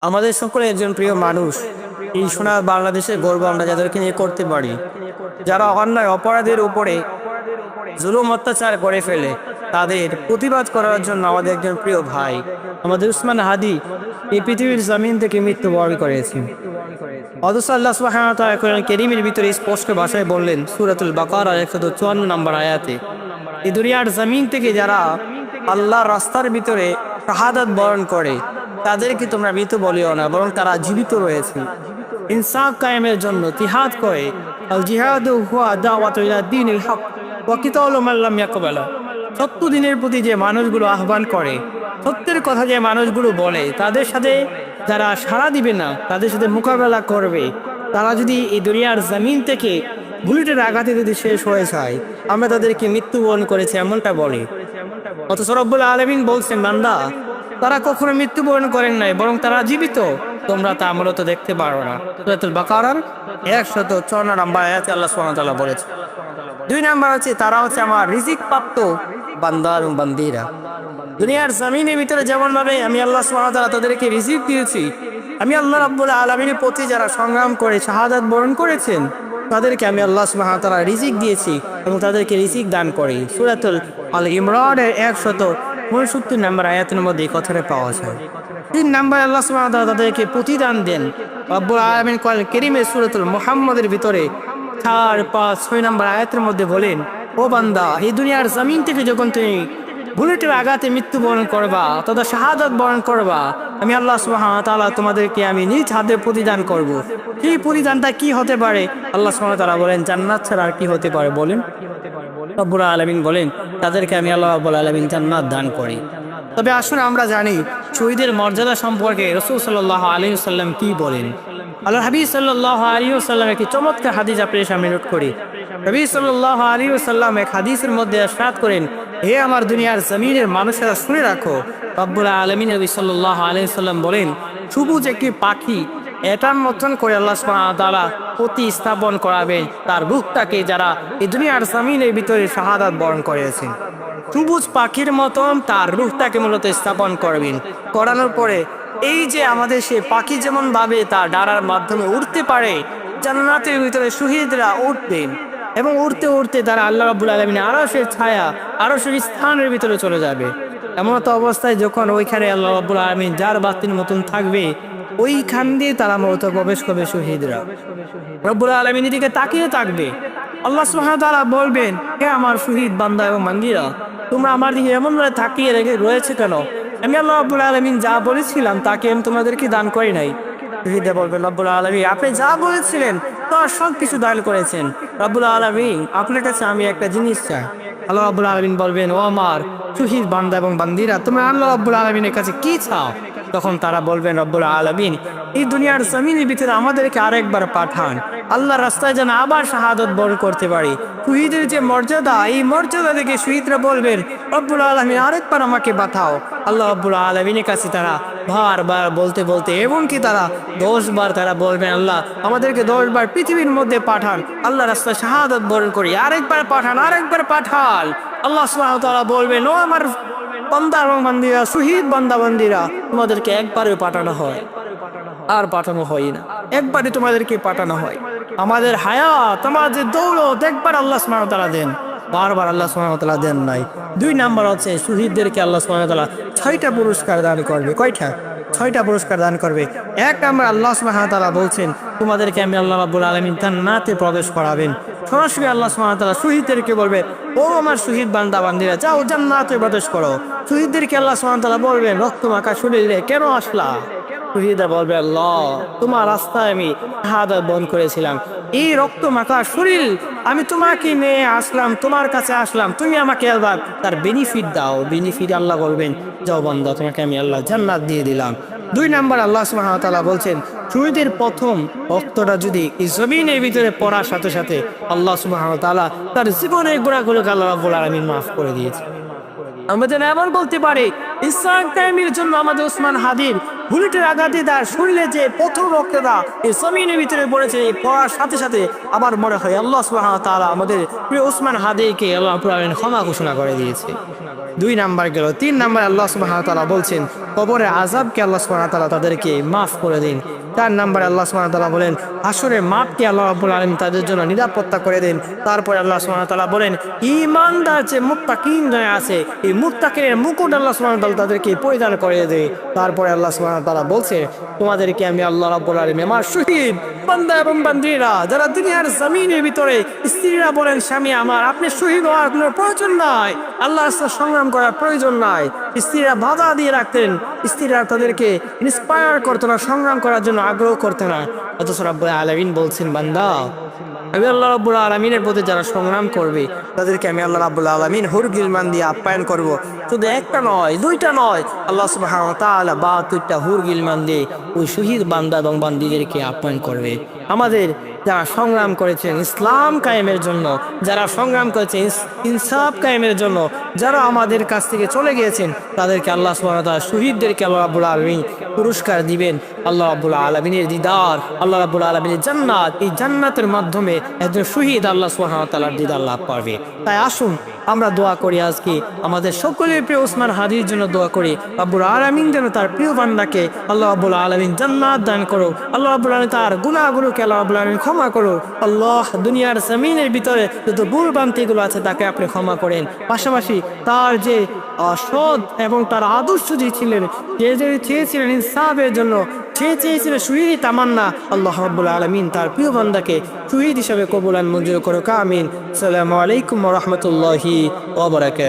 আমাদের সকলে একজন প্রিয় মানুষ, এই সোনার বাংলাদেশের গর্ব আমরা যাদেরকে নিয়ে করতে পারি, যারা অন্যায় অপরাধের উপরে জুলুম অত্যাচার করে ফেলে তাদের প্রতিবাদ করার জন্য আমাদের একজন প্রিয় ভাই আমাদের উসমান হাদি এই পৃথিবীর জমিন থেকে মৃত্যুবরণ করেছেন। অথচ আল্লাহ সুবহানাহু ওয়া তাআলা কোরআন কারীমের ভিতরে স্পষ্ট ভাষায় বললেন সূরাতুল বাকারা 154 নম্বর আয়াতে, এই দুনিয়ার জমিন থেকে যারা আল্লাহর রাস্তার ভিতরে শাহাদাত বরণ করে তাদেরকে তোমরা মৃত বলিও না, বরং তারা জীবিত রয়েছে ইনসাফ কায়েমের জন্য জিহাদ করে। আল জিহাদু হুয়া দাওয়াতু ইলা দ্বীনিল হক ওয়া কিতালু মান লাম ইয়াকবালা। সত্য দিনের প্রতি যে মানুষগুলো আহ্বান করে, সত্যের কথা যে মানুষগুলো বলে, তাদের সাথে যারা সাড়া দিবে না, তাদের সাথে মোকাবেলা করবে, তারা যদি এই দুনিয়ার জমিন থেকে বুলেটের আঘাতে যদি শেষ হয়ে যায়, আমরা তাদেরকে মৃত্যুবরণ করেছি এমনটা বলে। অথচ রব্বুল আলামিন বলছেন, বান্দা তারা কখনো মৃত্যুবরণ করেন নাই, বরং তারা জীবিত, তোমরা তা মূলত দেখতে পারো না। সূরাতুল বাকারার 154 নম্বর আয়াতে আল্লাহ সুবহানাহু ওয়া তাআলা বলেছে। 2 নম্বর হচ্ছে তারা হচ্ছে আমার রিজিক প্রাপ্ত বান্দা এবং বান্দিরা। দুনিয়ার জমিনের ভিতরে যেমন ভাবে আমি আল্লাহ সুবহানাহু ওয়া তাআলা তাদেরকে রিজিক দিয়েছি, আমি আল্লাহ রাব্বুল আলামিনের প্রতি যারা সংগ্রাম করে শাহাদাত বরণ করেছেন তাদেরকে আমি আল্লাহ সুবহানাহু ওয়া তাআলা রিজিক দিয়েছি এবং তাদেরকে রিজিক দান করি। সূরাতুল আল ইমরানের 169 নম্বর আয়াতের মধ্যে এই কথাটা পাওয়া যায়। 3 নম্বর আল্লাহ সুবহানাহু ওয়া তাআলা তাদেরকে প্রতিদান দেন রব্বুল আলামিন কোরআন কারীমের সূরাতুল মুহাম্মাদের ভিতরে 4, 5, 6 নম্বর আয়াতের মধ্যে বলেন, ও বান্দা এই দুনিয়ার জমিন থেকে যখন তুমি বুলেটের আঘাতে মৃত্যুবরণ করবা তথা শাহাদাত বরণ করবা, আমি আল্লাহ সুবহানাহু ওয়া তাআলা তোমাদেরকে আমি নিজ হাতে প্রতিদান করব। এই প্রতিদানটা কি হতে পারে? আল্লাহ সুবহানাহু ওয়া তাআলা বলেন, জান্নাত ছাড়া আর কি হতে পারে বলেন? রব্বুল আলামিন বলেন, তাদেরকে আমি আল্লাহ রাব্বুল আলামিন জান্নাত দান করি। তবে আসুন আমরা জানি শহীদের মর্যাদা সম্পর্কে রাসূল সাল্লাল্লাহু আলাইহি ওয়াসাল্লাম কি বলেন। আল্লাহর হাবিব সাল্লাল্লাহু আলাইহি ওয়াসাল্লাম একটি চমৎকার হাদিস আপনাদের সামনে নোট করি। নবী সাল্লাল্লাহু আলাইহি ওয়াসাল্লাম এক হাদিসের মধ্যে ইরশাদ করেন, হে আমার দুনিয়ার জমিনের মানুষেরা শুনে রাখো, রব্বুল আলামিন নবী সাল্লাল্লাহু আলাইহি ওয়াসাল্লাম বলেন, সবুজ একটি পাখি এটার মতন করে আল্লাহ সুবহানাহু ওয়া তাআলা প্রতিস্থাপন করাবেন তার রূহটাকে যারা এই দুনিয়ার জমিনের ভিতরে শাহাদাত বরণ করেছেন। সবুজ পাখির মতন তার রূহটাকে মূলত স্থাপন করবেন। করানোর পরে এই যে আমাদের সে পাখি যেমন ভাবে তার ডানার মাধ্যমে উড়তে পারে, জান্নাতের ভিতরে শহীদরা উঠবেন এবং উড়তে উড়তে তারা আল্লাহ রাব্বুল আলামিনের আরশের ছায়া, আরশের স্থানের ভিতরে চলে যাবে। এমন তো অবস্থায় যখন ওইখানে আল্লাহ রাব্বুল আলামিন যার বাতির মতন থাকবে, ওইখান দিয়ে তারা মূলত প্রবেশ করবে শহীদরা। রব্বুল আলামিনের দিকে তাকিয়ে থাকবে। আল্লাহ সুবহানাহু ওয়া তাআলা বলবেন, হে আমার শহীদ বান্দা এবং বান্দীরা, তোমরা আমার দিকে এমন ভাবে তাকিয়ে রয়েছে কেন? আমি আল্লাহ রাব্বুল আলামিন যা বলেছিলাম তাকে আমি তোমাদেরকে দান করি নাই। শহীদরা বলবেন, রব্বুল আলামিন আপনি যা বলেছিলেন তার সব কিছু দান করেছেন। রব্বুল আলামিন আপনার কাছে আমি একটা জিনিস চাই। আল্লাহ রাব্বুল আলামিন বলবেন, ও আমার শহীদ বান্দা এবং বান্দীরা, তোমরা আল্লাহ রাব্বুল আলামিনের কাছে কি চাও? তখন তারা বলবেন, রব্বুল আলামিন এই দুনিয়ার জমিনের ভিতরে আমাদেরকে আরেকবার পাঠান, আল্লাহর রাস্তায় যেন আবার শাহাদাত বরণ করতে পারি। শহীদের যে মর্যাদা, এই মর্যাদা থেকে শহীদরা বলবেন, রব্বুল আলামিন আরেকবার আমাকে পাঠাও। আল্লাহ রাব্বুল আলামিনের কাছে তারা বারবার বলতে বলতে এমনকি তারা 10 বার তারা বলবেন, আল্লাহ আমাদেরকে 10 বার পৃথিবীর মধ্যে পাঠান, আল্লাহ রাস্তায় শাহাদাত বরণ করি, আরেকবার পাঠান, আরেকবার পাঠান। আল্লাহ সুবহানাহু ওয়া তাআলা বলবেন, ও আমার বান্দা এবং বান্দীরা, শহীদ বান্দা বান্দীরা, তোমাদেরকে একবারে পাঠানো হয়, আর পাঠানো হয় না, একবারে তোমাদেরকে পাঠানো হয়। আমাদের হায়াত, আমাদের দৌলত একবার আল্লাহ সুবহানাহু ওয়া তাআলা দেন, বারবার আল্লাহ সুবহানাহু ওয়া তাআলা দেন নাই। 2 নাম্বার হচ্ছে শহীদদেরকে আল্লাহ সুবহানাহু ওয়া তাআলা 6টা পুরস্কার দান করবে। কয়টা? 6টা পুরস্কার দান করবে। 1 নাম্বার আল্লাহ সুবহানাহু ওয়া তাআলা বলছেন, তোমাদেরকে আমি আল্লাহ রাব্বুল আলামিন জান্নাতে প্রবেশ করাবেন। সরাসরি আল্লাহ সুবহানাহু ওয়া তাআলা শহীদদেরকে বলবে, ও আমার শহীদ বান্দা বান্দীরা, যাও জান্নাতে প্রবেশ করো। শহীদদেরকে আল্লাহ সুবহানাহু ওয়া তাআলা বলবেন, রক্তমাখা শরীরে কেন আসলা? শহীদরা বলবে, আল্লাহ তোমার রাস্তায় আমি শাহাদাত বরণ করেছিলাম, এই রক্ত মাখা শরীর আমি তোমাকে নিয়ে আসলাম, তোমার কাছে আসলাম, তুমি আমাকে আল্লাহ তার বেনিফিট দাও। বেনিফিট আল্লাহ বলবেন, যাও বান্দা তোমাকে আমি আল্লাহ জান্নাত দিয়ে দিলাম। 2 নাম্বার আল্লাহ সুবহানাহু ওয়া তাআলা বলছেন, শহীদের প্রথম রক্তটা যদি এই জমিনের ভিতরে পড়ার সাথে সাথে আল্লাহ সুবহানাহু ওয়া তাআলা তার জীবনের গুনাহগুলোকে আল্লাহ রাব্বুল আলামিন মাফ করে দিয়েছে। আমরা যেন এমন বলতে পারি, ইসলাম কায়েমের জন্য আমাদের উসমান হাদির বুলেটের আঘাতে তার শরীরে যে প্রথম রক্তটা এই জমিনের ভিতরে পড়েছে, এই পড়ার সাথে সাথে আবার মনে হয় আল্লাহ সুবহানাহু ওয়া তাআলা আমাদের প্রিয় উসমান হাদিকে আল্লাহ রাব্বুল আলামিন ক্ষমা ঘোষণা করে দিয়েছে। 2 নাম্বার গেল। 3 নাম্বার আল্লাহ সুবহানাহু ওয়া তাআলা বলছেন কবরের আযাবকে আল্লাহ সুবহানাহু ওয়া তাআলা তাদেরকে মাফ করে দিন। 4 নাম্বার আল্লাহ সুবহানাহু ওয়া তাআলা বলেন হাসরের মাঠকে আল্লাহ রাব্বুল আলামিন তাদের জন্য নিরাপত্তা করে দেন। তারপরে আল্লাহ সুবহানাহু ওয়া তাআলা বলেন ঈমানদার যে মুত্তাকিন যারা আছে এই মুত্তাকিনের মুকুট আল্লাহ সুবহানাহু ওয়া তাআলা তাদেরকে পরিধান করে দেয়। তারপরে আল্লাহ সুবহানাহু ওয়া তাআলা বলছে তোমাদেরকে আমি আল্লাহ রাব্বুল আলামিন আমার শহীদ বান্দা এবং বান্দীরা যারা দুনিয়ার জমিনের ভিতরে স্ত্রীরা বলেন স্বামী আমার আপনি শহীদ হওয়ার কোনো প্রয়োজন নাই, আল্লাহর সাথে সংগ্রাম করার প্রয়োজন নাই। স্ত্রীরা বাধা দিয়ে রাখতেন, স্ত্রীরা তাদেরকে ইন্সপায়ার করতো না, সংগ্রাম করার জন্য আগ্রহ করতে না। অথচ রাব্বুল আলামিন বলছেন বান্দা আমি আল্লাহ রাব্বুল আলামিনের প্রতি যারা সংগ্রাম করবে তাদেরকে আমি আল্লাহ রাব্বুল আলামিন হুরগিলমান দিয়ে আপ্যায়ন করব। শুধু একটা নয়, 2টা নয়, আল্লাহ সুবহানাহু ওয়া তাআলা 72টা হুরগিলমান দিয়ে ওই শহীদ বান্দা এবং বান্দীদেরকে আপ্যায়ন করবে। আমাদের যারা সংগ্রাম করেছেন ইসলাম কায়েমের জন্য, যারা সংগ্রাম করেছেন ইনসাফ কায়েমের জন্য, যারা আমাদের কাছ থেকে চলে গিয়েছেন তাদেরকে আল্লাহ সুবহানাহু ওয়া তাআলা শহীদদেরকে আল্লাহ রাব্বুল আলামিন পুরস্কার দিবেন। আল্লাহ রাব্বুল আলামিনের দিদার, আল্লাহ রাব্বুল আলামিনের জান্নাত, এই জান্নাতের মাধ্যমে একজন শহীদ আল্লাহ সুবহানাহু ওয়া তাআলার দিদার লাভ করবে। তাই আসুন আমরা দোয়া করি, আজকে আমাদের সকলের প্রিয় ওসমান হাদির জন্য দোয়া করি রাব্বুল আলামিন যেন তার প্রিয় বান্দাকে আল্লাহ রাব্বুল আলামিন জান্নাত দান করো। আল্লাহ রাব্বুল আলামিন তার গুনাহগুলোকে আল্লাহ রাব্বুল আলামিন ক্ষমা করো। আল্লাহ দুনিয়ার জমিনের ভিতরে যত ভুল ভ্রান্তিগুলো আছে তাকে আপনি ক্ষমা করেন। পাশাপাশি তার যে সৎ এবং তার আদর্শ যে ছিলেন, যে চেয়েছিলেন ইনসাফের জন্য, সে চেয়েছিলেন শহীদ তামান্না, আল্লাহ রাব্বুল আলামিন তার প্রিয় বান্দাকে শহীদ হিসাবে কবুল মঞ্জুর করুক। আমিন। আসসালামু আলাইকুম ওয়া রাহমাতুল্লাহি ওয়া বারাকাতুহু।